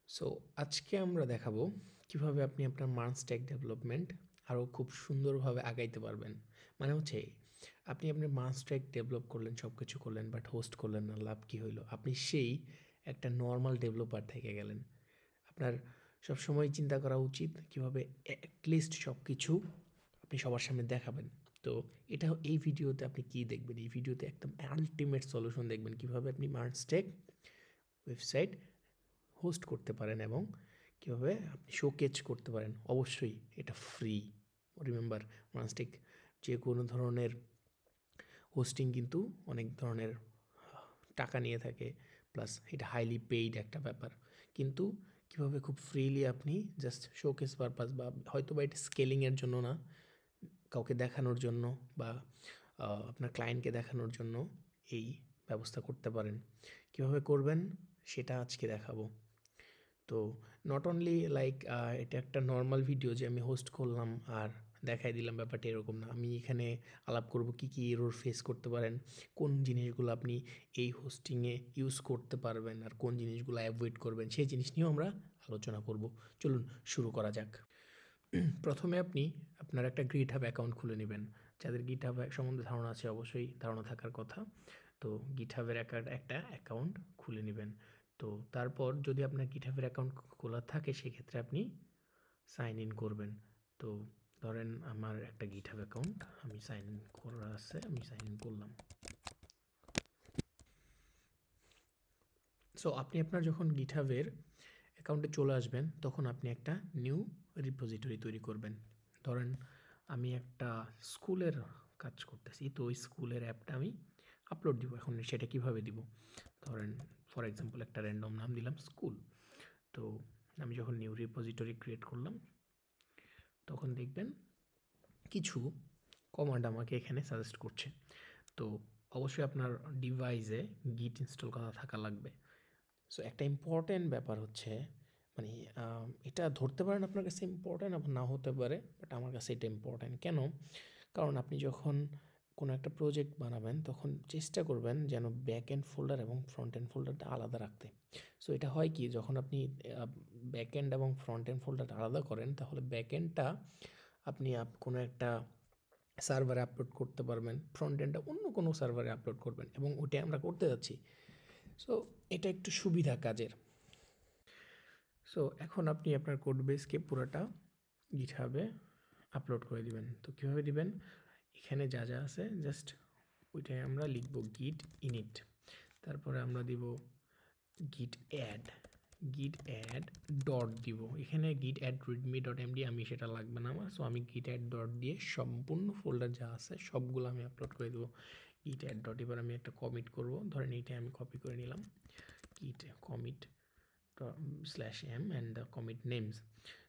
So আজকে আমরা দেখাবো কিভাবে আপনি আপনার মার্ন স্ট্যাক ডেভেলপমেন্ট আরও খুব সুন্দরভাবে আগাইতে পারবেন। মানে হচ্ছে আপনি আপনার মার্ন স্ট্যাক ডেভেলপ করলেন, সব কিছু করলেন, বাট হোস্ট করলেন না, লাভ কী হইলো? আপনি সেই একটা নর্মাল ডেভেলপার থেকে গেলেন। আপনার সবসময় চিন্তা করা উচিত কীভাবে অ্যাটলিস্ট সব কিছু আপনি সবার সামনে দেখাবেন। তো এই ভিডিওতে আপনি কী দেখবেন? এই ভিডিওতে একদম আল্টিমেট সলিউশন দেখবেন কীভাবে আপনি মার্ন স্ট্যাক ওয়েবসাইট হোস্ট করতে পারেন এবং কীভাবে আপনি শোকেজ করতে পারেন। অবশ্যই এটা ফ্রি। রিমেম্বার, মানস্টিক যে কোনো ধরনের হোস্টিং কিন্তু অনেক ধরনের টাকা নিয়ে থাকে, প্লাস এটা হাইলি পেইড একটা ব্যাপার। কিন্তু কীভাবে খুব ফ্রিলি আপনি জাস্ট শোকেস পারপাস বা হয়তো বা এটা স্কেলিংয়ের জন্য না, কাউকে দেখানোর জন্য বা আপনার ক্লায়েন্টকে দেখানোর জন্য এই ব্যবস্থা করতে পারেন। কীভাবে করবেন সেটা আজকে দেখাবো। তো নট অনলি লাইক এটা একটা নর্মাল ভিডিও যে আমি হোস্ট করলাম আর দেখাই দিলাম, ব্যাপারটা এরকম না। আমি এখানে আলাপ করব কী কী এরর ফেস করতে পারেন, কোন জিনিসগুলো আপনি এই হোস্টিংয়ে ইউজ করতে পারবেন আর কোন জিনিসগুলো অ্যাভয়েড করবেন, সেই জিনিস নিয়েও আমরা আলোচনা করব। চলুন শুরু করা যাক। প্রথমে আপনি আপনার একটা GitHub অ্যাকাউন্ট খুলে নেবেন। যাদের GitHub সম্বন্ধে ধারণা আছে, অবশ্যই ধারণা থাকার কথা। তো GitHub-এর একটা অ্যাকাউন্ট খুলে নেবেন। তো তারপর যদি আপনার GitHub-এর অ্যাকাউন্ট খোলা থাকে, সেক্ষেত্রে আপনি সাইন ইন করবেন। তো ধরেন আমার একটা GitHub অ্যাকাউন্ট আমি সাইন ইন করা আছে, আমি সাইন ইন করলাম। সো আপনি আপনার যখন GitHub-এর অ্যাকাউন্টে চলে আসবেন, তখন আপনি একটা নিউ রিপোজিটরি তৈরি করবেন। ধরেন আমি একটা স্কুলের কাজ করতেছি, তো ওই স্কুলের অ্যাপটা আমি আপলোড দিব। এখন সেটা কিভাবে দিব? ধরেন ফর এক্সাম্পল একটা র্যান্ডম নাম দিলাম স্কুল। তো আমি যখন নিউ রিপোজিটরি ক্রিয়েট করলাম, তখন দেখবেন কিছু কমান্ড আমাকে এখানে সাজেস্ট করছে। তো অবশ্যই আপনার ডিভাইসে গিট ইনস্টল করা থাকা লাগবে। সো একটা ইম্পর্ট্যান্ট ব্যাপার হচ্ছে, মানে এটা ধরতে পারেন আপনার কাছে ইম্পর্ট্যান্ট, আবার না হতে পারে, বাট আমার কাছে এটা ইম্পর্ট্যান্ট। কেন? কারণ আপনি যখন কোনো একটা প্রজেক্ট বানাবেন, তখন চেষ্টা করবেন যেন ব্যাক এন্ড ফোল্ডার এবং ফ্রন্ট এন্ড ফোল্ডারটা আলাদা রাখতে। সো এটা হয় কি, যখন আপনি ব্যাক এন্ড এবং ফ্রন্ট এন্ড ফোল্ডারটা আলাদা করেন, তাহলে ব্যাক এন্ডটা আপনি কোনো একটা সার্ভারে আপলোড করতে পারবেন, ফ্রন্ট এন্ডটা অন্য কোনো সার্ভারে আপলোড করবেন, এবং ওটাই আমরা করতে যাচ্ছি। সো এটা একটু সুবিধা কাজের। সো এখন আপনি আপনার কোড বেসকে পুরোটা GitHub-এ আপলোড করে দিবেন। তো কীভাবে দিবেন? এখানে যা যা আছে জাস্ট ওইটাই আমরা লিখব git init, তারপরে আমরা দিব git add ডট দিব। এখানে git add readme.md আমি সেটা লাগবে না আমার। সো আমি git add ডট দিয়ে সম্পূর্ণ ফোল্ডার যা আছে সবগুলো আমি আপলোড করে দেবো git add ডট। এবার আমি একটা কমিট করব, ধরেন এইটাই আমি কপি করে নিলাম, git commit /m and the commit names.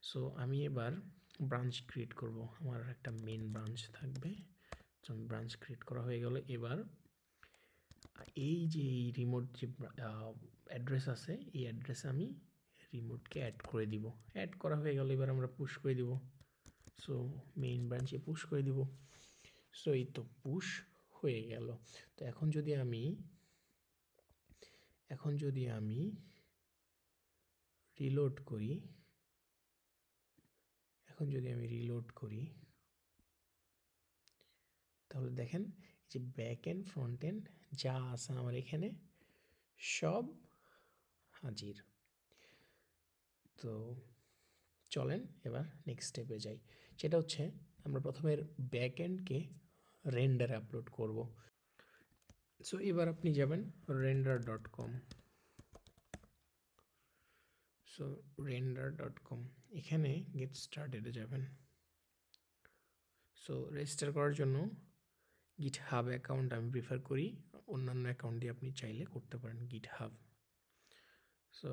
So আমি এবার ব্রাঞ্চ ক্রিয়েট করব, আমার একটা মেন ব্রাঞ্চ থাকবে। তো ব্রাঞ্চ ক্রিয়েট করা হয়ে গেল। এবার এই যে এই রিমোট যে অ্যাড্রেস আছে, এই অ্যাড্রেসে আমি রিমোটকে অ্যাড করে দিব। অ্যাড করা হয়ে গেল, এবার আমরা পুশ করে দিব। সো মেইন ব্রাঞ্চে পুশ করে দিব। সো এই তো পুশ হয়ে গেল। তো এখন যদি আমি রিলোড করি, তাহলে দেখেন এই যে ব্যাক এন্ড ফ্রন্ট এন্ড যা আছে আমার এখানে সব হাজির। তো চলেন এবার নেক্সট স্টেপে যাই। সেটা হচ্ছে আমরা প্রথমে ব্যাক এন্ডকে রেন্ডারে আপলোড করব। সো এবার আপনি যাবেন render.com। সো render.com, এখানে গেট স্টার্টেডে যাবেন। সো রেজিস্টার করার জন্য GitHub অ্যাকাউন্ট আমি প্রিফার করি, অন্যান্য অ্যাকাউন্ট দিয়ে আপনি চাইলে করতে পারেন GitHub। সো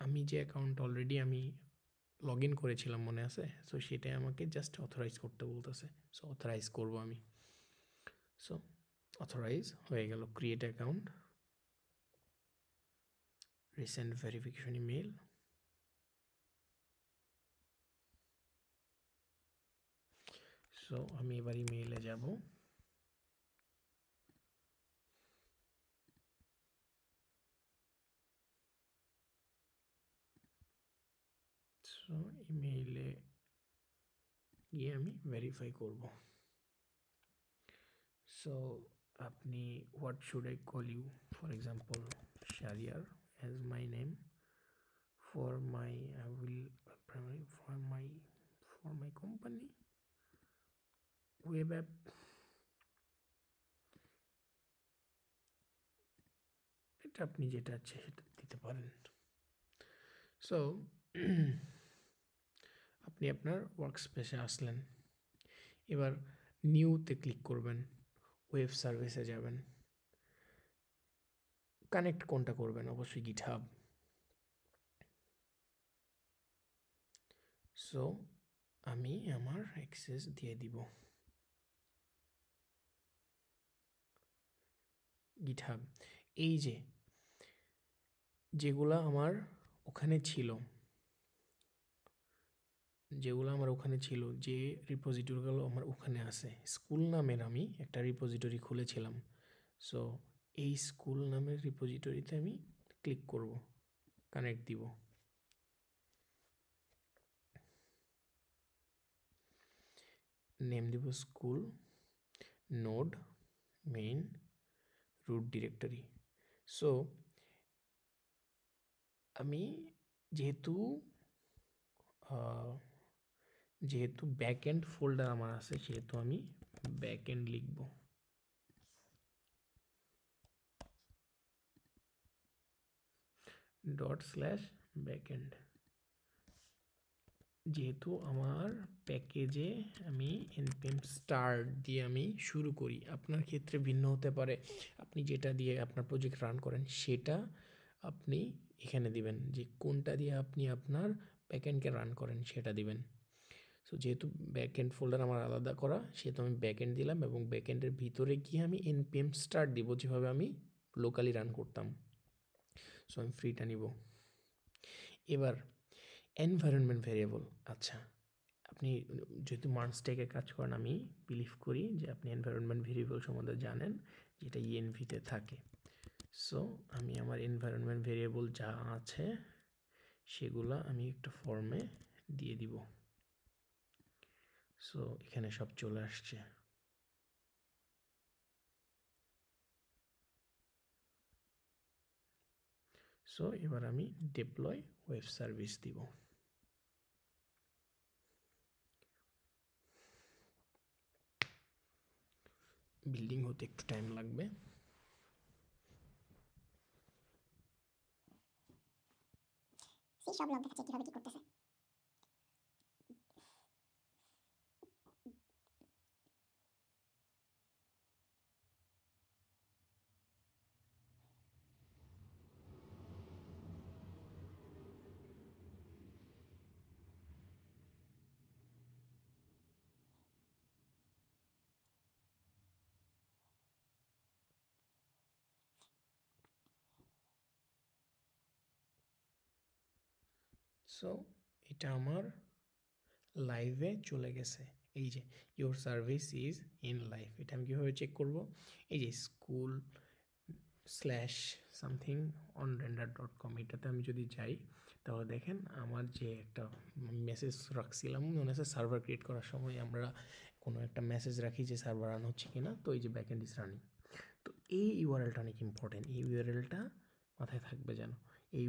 আমি যে অ্যাকাউন্ট অলরেডি আমি লগ ইন করেছিলাম মনে আছে, সো সেটাই আমাকে জাস্ট অথরাইজ করতে বলতেছে। সো অথরাইজ করব আমি। সো অথরাইজ হয়ে গেল। Create account, recent verification email. So আমি এবার ইমেইলে যাব। সো ইমেইলে গিয়ে আমি ভেরিফাই করব। সো আপনি what should I call you, for example Shariar as my name for my I will for my company web app. এটা আপনি যেটা আছে সেটা দিতে পারেন। সো আপনি আপনার ওয়ার্ক স্পেসে আসলেন, এবার নিউতে ক্লিক করবেন, ওয়েব সার্ভিসে যাবেন, কানেক্ট কোনটা করবেন, অবশ্যই গিটহাব। সো আমি আমার অ্যাক্সেস দিয়ে দিব গিটহাব। এই যেগুলা আমার ওখানে ছিল, যে রিপোজিটরিগুলো আমার ওখানে আছে, স্কুল নামের আমি একটা রিপোজিটরি খুলেছিলাম। সো এই স্কুল নামের রিপোজিটরিতে আমি ক্লিক করব, কানেক্ট দিব। নেম দিব school, node, main, root directory. So আমি যেহেতু ব্যাকএন্ড ফোল্ডার আমার আছে, সেহেতু আমি ব্যাকএন্ড লিখব। ./backend। যেহেতু আমার প্যাকেজে আমি npm start দিয়ে আমি শুরু করি, আপনার ক্ষেত্রে ভিন্ন হতে পারে। আপনি যেটা দিয়ে আপনার প্রজেক্ট রান করেন সেটা আপনি এখানে দিবেন, যে কোনটা দিয়ে আপনি আপনার ব্যাকএন্ডকে রান করেন সেটা দিবেন। সো যেহেতু ব্যাকএন্ড ফোল্ডার আমার আলাদা করা, সেহেতু আমি ব্যাকএন্ড দিলাম, এবং ব্যাকএন্ডের ভিতরে গিয়ে আমি npm start দিব, যেভাবে আমি লোকালি রান করতাম। সো আমি ফ্রিটা নিব। এবার এনভায়রনমেন্ট ভেরিয়েবল, আচ্ছা আপনি যেহেতু মার্নস্টেকে কাজ করেন, আমি বিলিভ করি যে আপনি এনভায়রনমেন্ট ভেরিয়েবল সম্বন্ধে জানেন, যেটা ইএনভিতে থাকে। সো আমি আমার এনভায়রনমেন্ট ভেরিয়েবল যা আছে সেগুলো আমি একটা ফর্মে দিয়ে দিব। সো এখানে সব চলে আসছে। সো এবার আমি ডিপ্লয় ওয়েব সার্ভিস দিব। বিল্ডিং হতে একটু টাইম লাগবে। সব লগ দেখাচ্ছে কিভাবে কি করতেছে। সো এটা আমার লাইভে চলে গেছে। এই যে your service is in live, এটা আমি কীভাবে চেক করব? এই যে স্কুল /something on render.com, এটাতে আমি যদি যাই, তাহলে দেখেন আমার যে একটা মেসেজ রাখছিলাম, মনে আছে সার্ভার ক্রিয়েট করার সময় আমরা কোনো একটা মেসেজ রাখি যে সার্ভার রান হচ্ছে কিনা, তো এই যে ব্যাকএন্ড ইজ রানিং। তো এই ইউআরএলটা অনেক ইম্পর্টেন্ট, এই ইউআরএলটা মাথায় থাকবে যেন। এই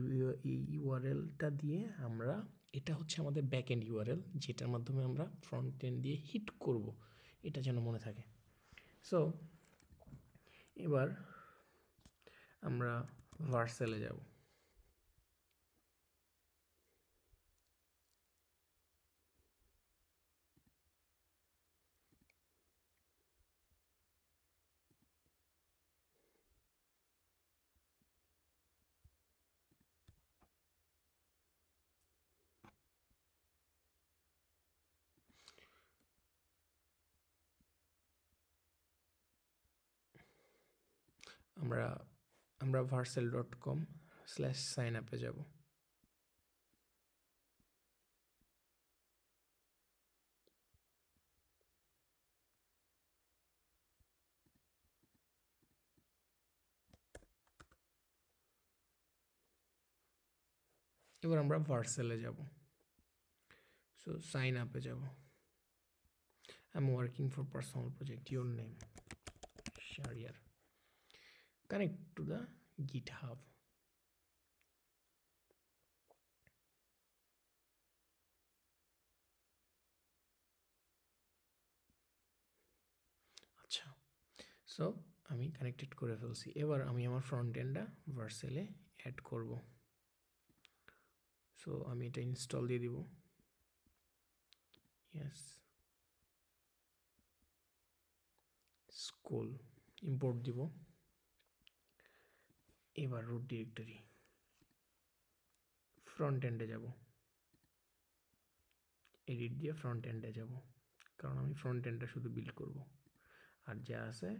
ইউআরএলটা দিয়ে আমরা, এটা হচ্ছে আমাদের ব্যাকএন্ড ইউআরএল, যেটার মাধ্যমে আমরা ফ্রন্ট এন্ড দিয়ে হিট করব, এটা যেন মনে থাকে। সো এবার আমরা ভার্সেলে যাব। আমরা varsel.com/signup-এ যাব। এবার আমরা ভার্সেলে যাব। সো সাইন আপে যাব, I am working for personal project, your name Shahriar, connect to the GitHub. আচ্ছা, সো আমি কানেক্টেড করে ফেলছি। এবার আমি আমার ফ্রন্ট এন্ডটা ভার্সেলে অ্যাড করব। সো আমি এটা ইনস্টল দিয়ে দিব, ইয়েস, স্কুল ইম্পোর্ট দিব। এবার রুট ডিরেক্টরি, ফ্রন্ট এন্ডে যাব, এডিট দিয়ে ফ্রন্ট এন্ডে যাব, কারণ আমি ফ্রন্ট এন্ডটা শুধু বিল্ড করব। আর যা আছে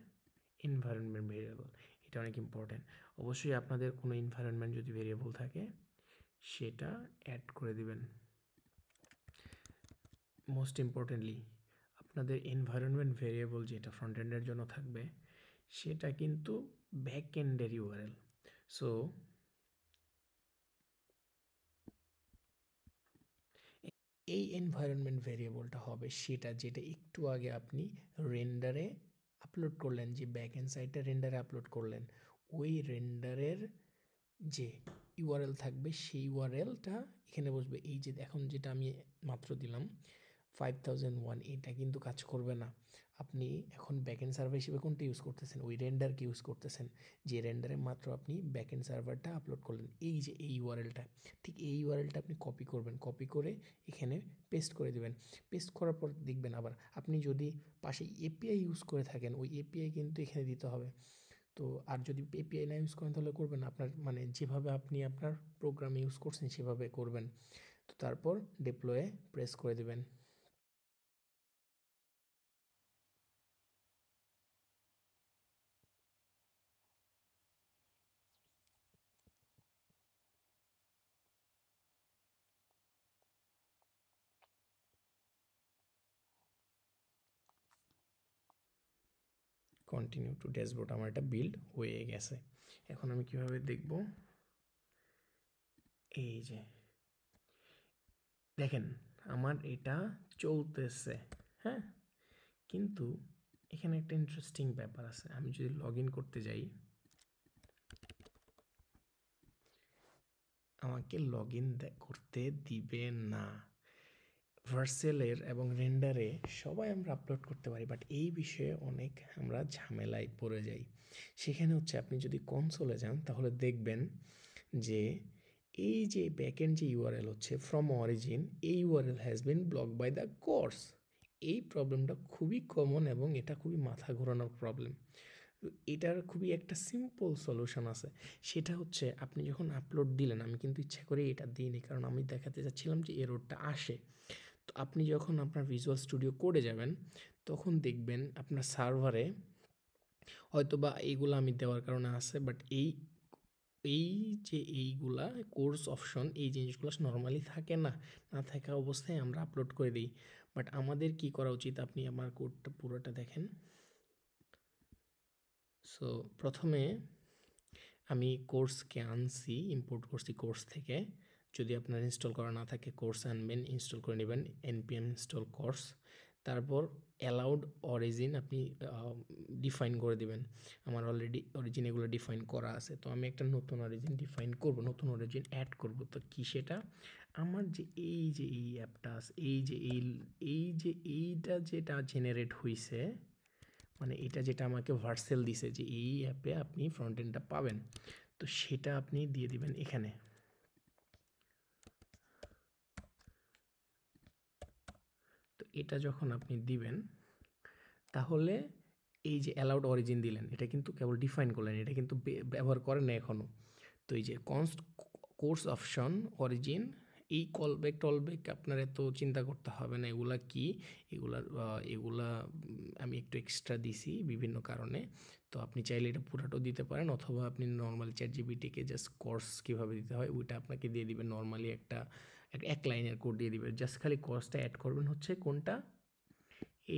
এনভায়রনমেন্ট ভেরিয়েবল, এটা অনেক ইম্পর্টেন্ট। অবশ্যই আপনাদের কোনো এনভায়রনমেন্ট যদি ভেরিয়েবল থাকে সেটা অ্যাড করে দিবেন। মোস্ট ইম্পর্টেন্টলি আপনাদের এনভায়রনমেন্ট ভেরিয়েবল যেটা ফ্রন্ট এন্ডের জন্য থাকবে সেটা কিন্তু ব্যাক এন্ডের ইউআরএল। সো এই এনভায়রনমেন্ট ভেরিয়েবলটা হবে সেটা যেটা একটু আগে আপনি রেন্ডারে আপলোড করলেন, যে ব্যাক এন্ড সাইডটা রেন্ডারে আপলোড করলেন, ওই রেন্ডারের যে ইউআরএল থাকবে সেই ইউআরএলটা এখানে বসবে। এই যে এখন যেটা আমি মাত্র দিলাম 5001, এটা কিন্তু কাজ করবে না। আপনি এখন ব্যাকএন্ড সার্ভার হিসেবে কোনটা ইউজ করতেছেন? ওই রেন্ডারকে ইউজ করতেছেন, যে রেন্ডারে মাত্র আপনি ব্যাকএন্ড সার্ভারটা আপলোড করলেন। এই যে এই ইউআরএলটা, ঠিক এই ইউআরএলটা আপনি কপি করবেন, কপি করে এখানে পেস্ট করে দেবেন। পেস্ট করার পর দেখবেন আবার আপনি যদি পাশে এপিআই ইউজ করে থাকেন, ওই এপিআই কিন্তু এখানে দিতে হবে। তো আর যদি এপিআই না ইউজ করেন তাহলে করবেন আপনার মানে যেভাবে আপনি আপনার প্রোগ্রামে ইউজ করছেন সেভাবে করবেন। তো তারপর ডিপ্লয়ে প্রেস করে দেবেন। কন্টিনিউ টু ড্যাশবোর্ড, আমার এটা বিল্ড হয়ে গেছে। এখন আমি কিভাবে দেখব? এই যে দেখেন আমার এটা চলতেছে, হ্যাঁ, কিন্তু এখানে একটা ইন্টারেস্টিং ব্যাপার আছে। আমি যদি লগ ইন করতে যাই, আমাকে লগ ইন করতে দিবে না। ভার্সেলের এবং রেন্ডারে সবাই আমরা আপলোড করতে পারি, বাট এই বিষয়ে অনেক আমরা ঝামেলায় পড়ে যাই। সেখানে হচ্ছে আপনি যদি কনসোলে যান তাহলে দেখবেন যে এই যে ব্যাকএন্ড যে ইউআরএল হচ্ছে ফ্রম অরিজিন, এই URL has been blocked by the CORS. এই প্রবলেমটা খুবই কমন এবং এটা খুবই মাথা ঘোরানোর প্রবলেম। এটার খুবই একটা সিম্পল সলিউশন আছে, সেটা হচ্ছে আপনি যখন আপলোড দিলেন, আমি কিন্তু ইচ্ছা করে এটা দিইনি কারণ আমি দেখাতে চাচ্ছিলাম যে এররটা আসে। তো আপনি যখন আপনার ভিজুয়াল স্টুডিও কোডে যাবেন তখন দেখবেন আপনার সার্ভারে হয়তো বা এইগুলো আমি দেওয়ার কারণে আছে, বাট এই এই যে এইগুলা কোর্স অপশন, এই জিনিসগুলো নর্মালি থাকে না, না থাকা অবস্থায় আমরা আপলোড করে দিই। বাট আমাদের কি করা উচিত? আপনি আমার কোডটা পুরোটা দেখেন। সো প্রথমে আমি কোর্সকে আনছি, ইম্পোর্ট করছি কোর্স থেকে। যদি আপনার ইনস্টল করা না থাকে কোর্স আনবেন, ইনস্টল করে নেবেন npm ইনস্টল কোর্স। তারপর অ্যালাউড অরিজিন আপনি ডিফাইন করে দিবেন। আমার অলরেডি অরিজিন এগুলো ডিফাইন করা আছে, তো আমি একটা নতুন অরিজিন ডিফাইন করব, নতুন অরিজিন অ্যাড করব। তো কি সেটা? আমার যে এই অ্যাপটা আছে, এইটা যেটা জেনারেট হয়েছে, মানে এটা যেটা আমাকে ভার্সেল দিছে যে এই অ্যাপে আপনি ফ্রন্ট এন্ডটা পাবেন, তো সেটা আপনি দিয়ে দিবেন এখানে। তো এটা যখন আপনি দিবেন তাহলে এই যে অ্যালাউড অরিজিন দিলেন, এটা কিন্তু কেবল ডিফাইন করলেন, এটা কিন্তু ব্যবহার করেন না এখনও। তো এই যে কোর্স অপশন অরিজিন, এই কলব্যাক টলব্যাক আপনার এত চিন্তা করতে হবে না, এগুলা কি, এগুলা আমি একটু এক্সট্রা দিছি বিভিন্ন কারণে। তো আপনি চাইলে এটা পুরাটাও দিতে পারেন, অথবা আপনি নর্মাল চ্যাটজিপিটিকে জাস্ট কোর্স কীভাবে দিতে হয় ওইটা আপনাকে দিয়ে দিবেন। নর্মালি এক লাইনের কোড দিয়ে দিবে, জাস্ট খালি কোর্সটা অ্যাড করবেন হচ্ছে কোনটা,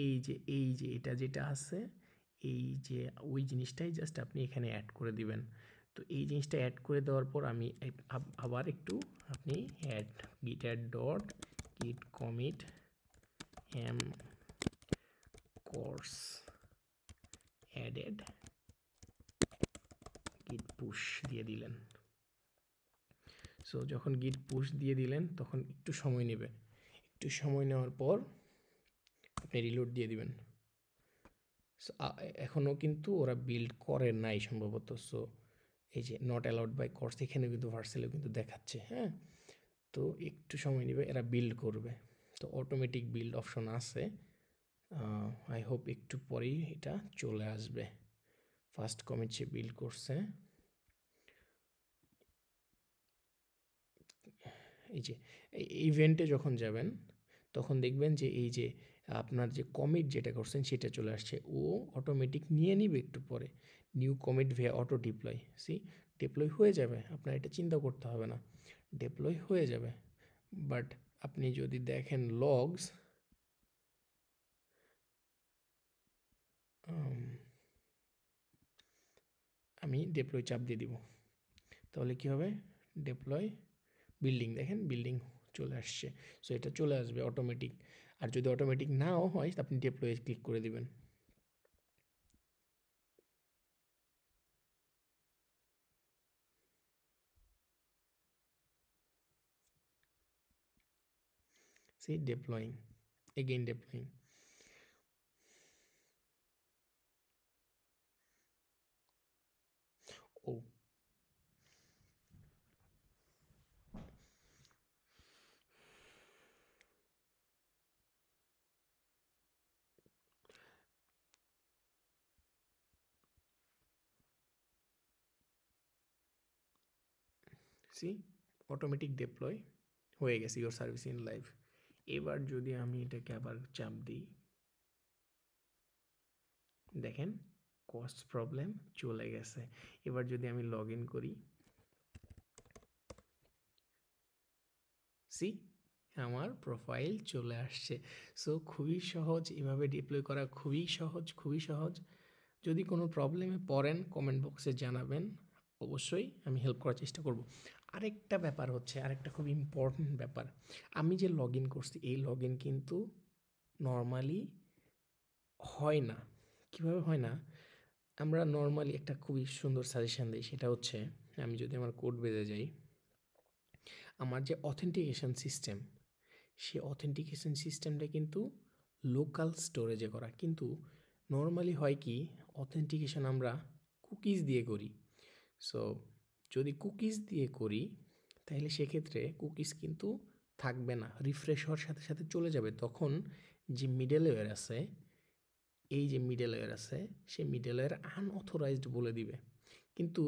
এই যে এটা যেটা আছে, এই যে ওই জিনিসটাই জাস্ট আপনি এখানে অ্যাড করে দিবেন। তো এই জিনিসটা অ্যাড করে দেওয়ার পর আমি আবার একটু আপনি add git add dot git commit m course added git push দিয়ে দিলেন। সো যখন git push দিয়ে দিলেন তখন একটু সময় নেবে, একটু সময় নেওয়ার পর আপনি রিলোড দিয়ে দিবেন। এখনও কিন্তু ওরা বিল্ড করে নাই সম্ভবত। সো এই যে নট অ্যালাউড বাই কোর্স এখানে কিন্তু ভার্সেলেও কিন্তু দেখাচ্ছে, হ্যাঁ। তো একটু সময় নেবে, এরা বিল্ড করবে। তো অটোমেটিক বিল্ড অপশন আছে, আই হোপ একটু পরেই এটা চলে আসবে। ফার্স্ট কমিট সে বিল্ড করছে। এই যে ইভেন্টে যখন যাবেন তখন দেখবেন যে এই যে আপনার যে কমিট যেটা করছেন সেটা চলে আসছে, ও অটোমেটিক নিয়ে নিবে একটু পরে। নিউ কমিট ভে অটো ডিপ্লয়, ডিপ্লয় হয়ে যাবে, আপনার এটা চিন্তা করতে হবে না, ডিপ্লয় হয়ে যাবে। বাট আপনি যদি দেখেন লগস, আমি ডিপ্লয় চাপ দিয়ে দিব, তাহলে কি হবে, ডিপ্লয় বিল্ডিং, দেখেন বিল্ডিং চলে আসছে। সো এটা চলে আসবে অটোমেটিক। আর যদি অটোমেটিক নাও হয় আপনি ডিপ্লয়ে ক্লিক করে দিবেন। See deploying, again deploying. Oh, see automatic deploy হয়ে গেছে, ইউর সার্ভিস ইন লাইভ। এবার যদি আমি এটাকে আবার চাপ দিই, দেখেন কস্ট প্রবলেম চলে গেছে। এবার যদি আমি লগ ইন করি, সি আমার প্রোফাইল চলে আসছে। সো খুবই সহজ, এভাবে ডিপ্লয় করা খুবই সহজ, খুবই সহজ। যদি কোনো প্রবলেমে পড়েন কমেন্ট বক্সে জানাবেন, অবশ্যই আমি হেল্প করার চেষ্টা করব। আরেকটা ব্যাপার হচ্ছে, আরেকটা খুব ইম্পর্ট্যান্ট ব্যাপার, আমি যে লগ ইন করছি এই লগ ইন কিন্তু নর্মালি হয় না। কীভাবে হয় না, আমরা নর্মালি একটা খুবই সুন্দর সাজেশান দিই, সেটা হচ্ছে আমি যদি আমার কোড বেজে যাই, আমার যে অথেন্টিকেশন সিস্টেম, সেই অথেন্টিকেশন সিস্টেমটা কিন্তু লোকাল স্টোরেজে করা। কিন্তু নর্মালি হয় কি, অথেন্টিকেশন আমরা কুকিজ দিয়ে করি। সো যদি কুকিজ দিয়ে করি তাহলে সেক্ষেত্রে কুকিজ কিন্তু থাকবে না, রিফ্রেশ হওয়ার সাথে সাথে চলে যাবে। তখন যে মিডল ওয়্যার আছে, এই যে মিডল ওয়্যার আছে, সেই মিডল ওয়্যার আনঅথরাইজড বলে দিবে। কিন্তু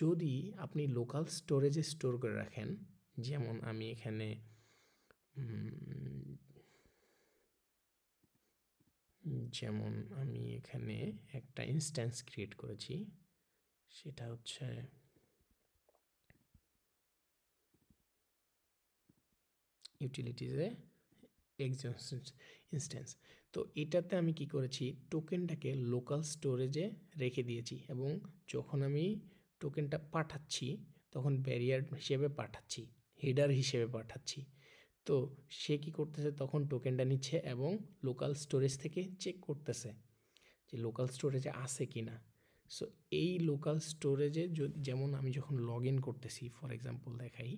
যদি আপনি লোকাল স্টোরেজে স্টোর করে রাখেন, যেমন আমি এখানে একটা ইনস্ট্যান্স ক্রিয়েট করেছি, সেটা হচ্ছে ইউটিলিটিসে ইনস্ট্যান্স। তো এটাতে আমি কি করেছি, টোকেনটাকে লোকাল স্টোরেজে রেখে দিয়েছি, এবং যখন আমি টোকেনটা পাঠাচ্ছি তখন ব্যারিয়ার হিসেবে পাঠাচ্ছি, হেডার হিসেবে পাঠাচ্ছি। তো সে কী করতেছে, তখন টোকেনটা নিচ্ছে এবং লোকাল স্টোরেজ থেকে চেক করতেছে যে লোকাল স্টোরেজে আছে কি না। সো এই লোকাল স্টোরেজে যেমন আমি যখন লগ ইন করতেছি, ফর এক্সাম্পল দেখাই,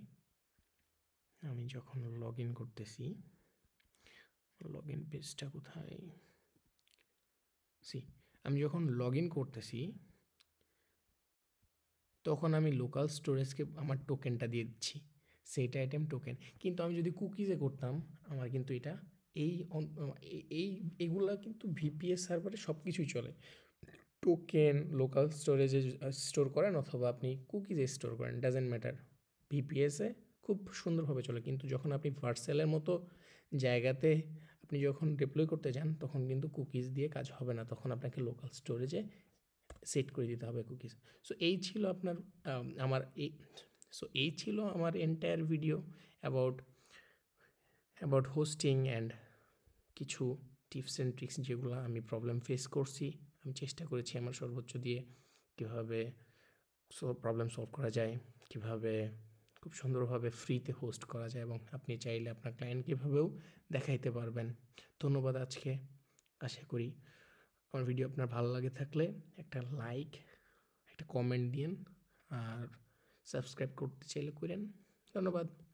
আমি যখন লগ ইন করতেছি, লগ ইন পেজটা কোথায়, আমি যখন লগ ইন করতেছি তখন আমি লোকাল স্টোরেজকে আমার টোকেনটা দিয়ে দিচ্ছি, সেইটা আইটেম টোকেন। কিন্তু আমি যদি কুকিজে করতাম, আমার কিন্তু এটা এগুলা কিন্তু ভিপিএস সার্ভারে সব কিছুই চলে। টোকেন লোকাল স্টোরেজে স্টোর করেন অথবা আপনি কুকিজে স্টোর করেন, ডাজেন্ট ম্যাটার, ভিপিএসে খুব সুন্দরভাবে চলে। কিন্তু যখন আপনি ভার্সেলের মতো জায়গাতে আপনি যখন ডিপ্লয় করতে যান তখন কিন্তু কুকিজ দিয়ে কাজ হবে না, তখন আপনাকে লোকাল স্টোরেজে সেট করে দিতে হবে কুকিজ। সো এই ছিল আপনার এই ছিল আমার entire video about hosting and কিছু টিপস অ্যান্ড ট্রিক্স যেগুলো আমি প্রবলেম ফেস করছি। আমি চেষ্টা করেছি আমার সর্বোচ্চ দিয়ে কীভাবে প্রবলেম সলভ করা যায়, কীভাবে খুব সুন্দরভাবে ফ্রিতে হোস্ট করা যায় এবং আপনি চাইলে আপনার ক্লায়েন্টকে এভাবেও দেখাইতে পারবেন। ধন্যবাদ আজকে। আশা করি আমার ভিডিও আপনার ভালো লাগে থাকলে একটা লাইক, একটা কমেন্ট দিয়েন আর সাবস্ক্রাইব করতে চাইলে করেন। ধন্যবাদ।